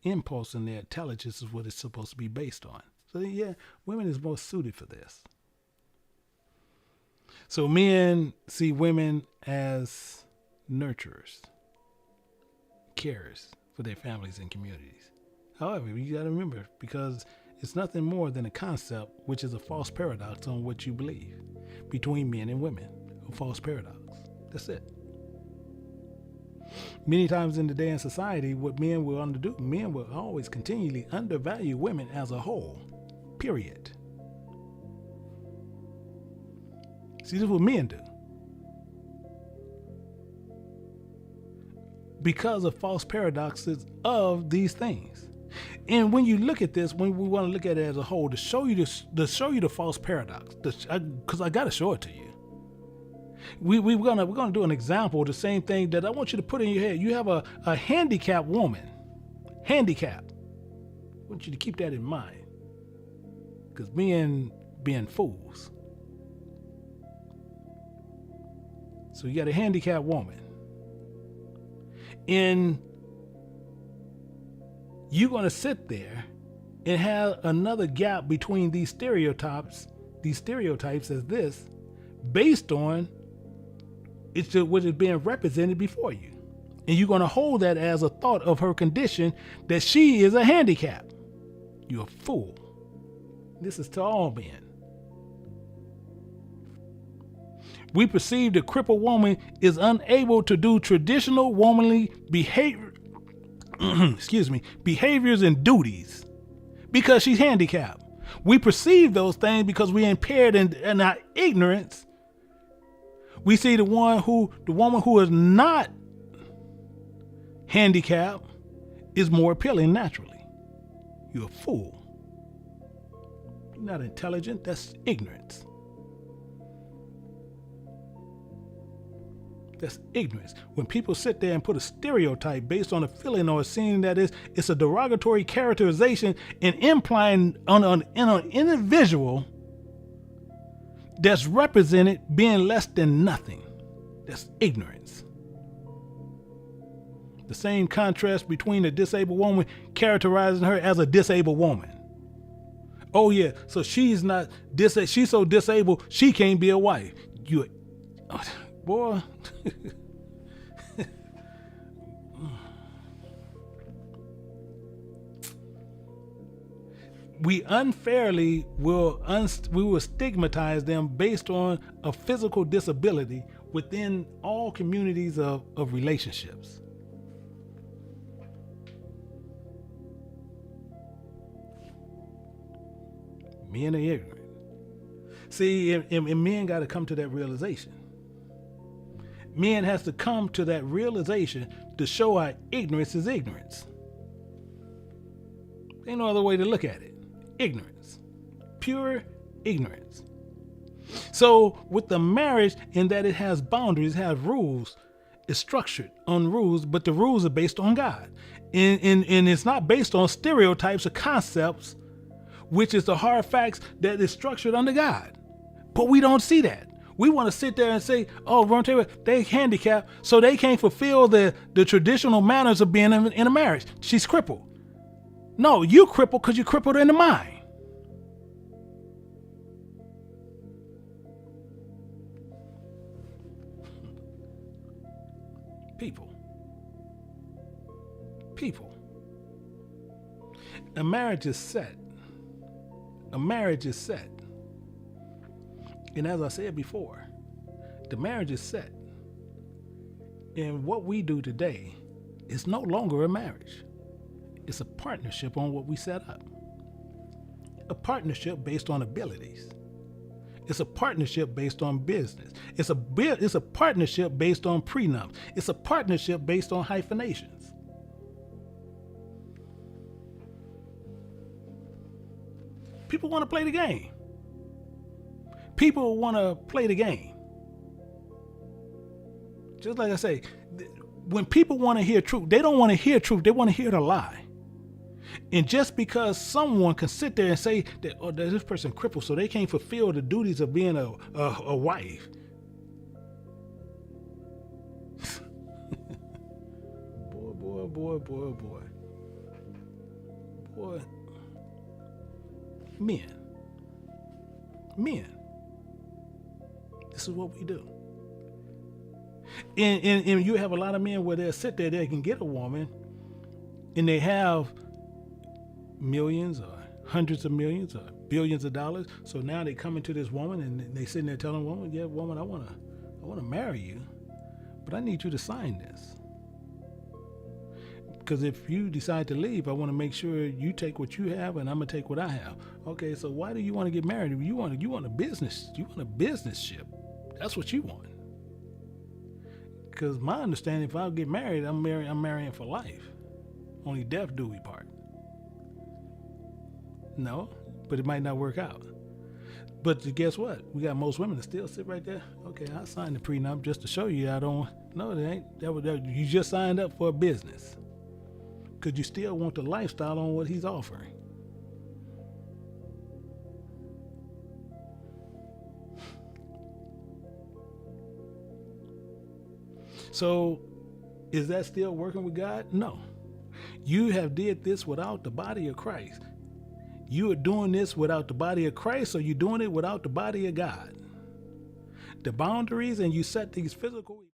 impulse and their intelligence is what it's supposed to be based on. So yeah, women is more suited for this. So men see women as nurturers, carers for their families and communities. However, you got to remember, because it's nothing more than a concept, which is a false paradox on what you believe between men and women. A false paradox. That's it. Many times in the day in society, what men will do, men will always continually undervalue women as a whole. Period. See, this is what men do. Because of false paradoxes of these things. And when you look at this, when we want to look at it as a whole, to show you the false paradox, because I got to show it to you. We're gonna do an example of the same thing that I want you to put in your head. You have a handicapped woman, handicapped. I want you to keep that in mind, because being fools. So you got a handicapped woman, and you're going to sit there and have another gap between these stereotypes as this, based on it's just what is being represented before you. And you're going to hold that as a thought of her condition, that she is a handicap. You're a fool. This is to all men. We perceive the crippled woman is unable to do traditional womanly behavior, behaviors and duties because she's handicapped. We perceive those things because we're impaired in our ignorance. We see the woman who is not handicapped is more appealing naturally. You're a fool. You're not intelligent. That's ignorance. That's ignorance. When people sit there and put a stereotype based on a feeling or a scene that it's a derogatory characterization and implying on an individual that's represented being less than nothing. That's ignorance. The same contrast between a disabled woman characterizing her as a disabled woman. Oh yeah, so she's not she's so disabled she can't be a wife. Boy. We unfairly will stigmatize them based on a physical disability within all communities of relationships. Men are ignorant. See, and men got to come to that realization. Men has to come to that realization to show our ignorance is ignorance. Ain't no other way to look at it. Ignorance. Pure ignorance. So with the marriage, in that it has boundaries, it has rules, it's structured on rules, but the rules are based on God. And it's not based on stereotypes or concepts, which is the hard facts that is structured under God. But we don't see that. We want to sit there and say, oh, they handicapped, so they can't fulfill the traditional manners of being in a marriage. She's crippled. No, you crippled because you're crippled in the mind. People. A marriage is set. And as I said before, the marriage is set. And what we do today is no longer a marriage. It's a partnership on what we set up. A partnership based on abilities. It's a partnership based on business. It's a partnership based on prenups. It's a partnership based on hyphenations. People want to play the game. Just like I say, when people want to hear truth, they don't want to hear truth. They want to hear the lie. And just because someone can sit there and say that, oh, this person crippled, so they can't fulfill the duties of being a wife. Boy. Boy, men. This is what we do. And you have a lot of men where they'll sit there, they can get a woman, and they have millions or hundreds of millions or billions of dollars. So now they come into this woman and they sitting there telling the woman, yeah, woman, I wanna marry you, but I need you to sign this. Because if you decide to leave, I want to make sure you take what you have and I'm gonna take what I have. Okay, so why do you want to get married? You want a business ship. That's what you want. Because my understanding, if I get married, I'm marrying for life. Only death do we part. No, but it might not work out. But guess what? We got most women that still sit right there. Okay, I signed the prenup just to show you I don't. No, it ain't. You just signed up for a business. Because you still want the lifestyle on what he's offering. So, is that still working with God? No. You have did this without the body of Christ. You are doing this without the body of Christ, or you're doing it without the body of God. The boundaries, and you set these physical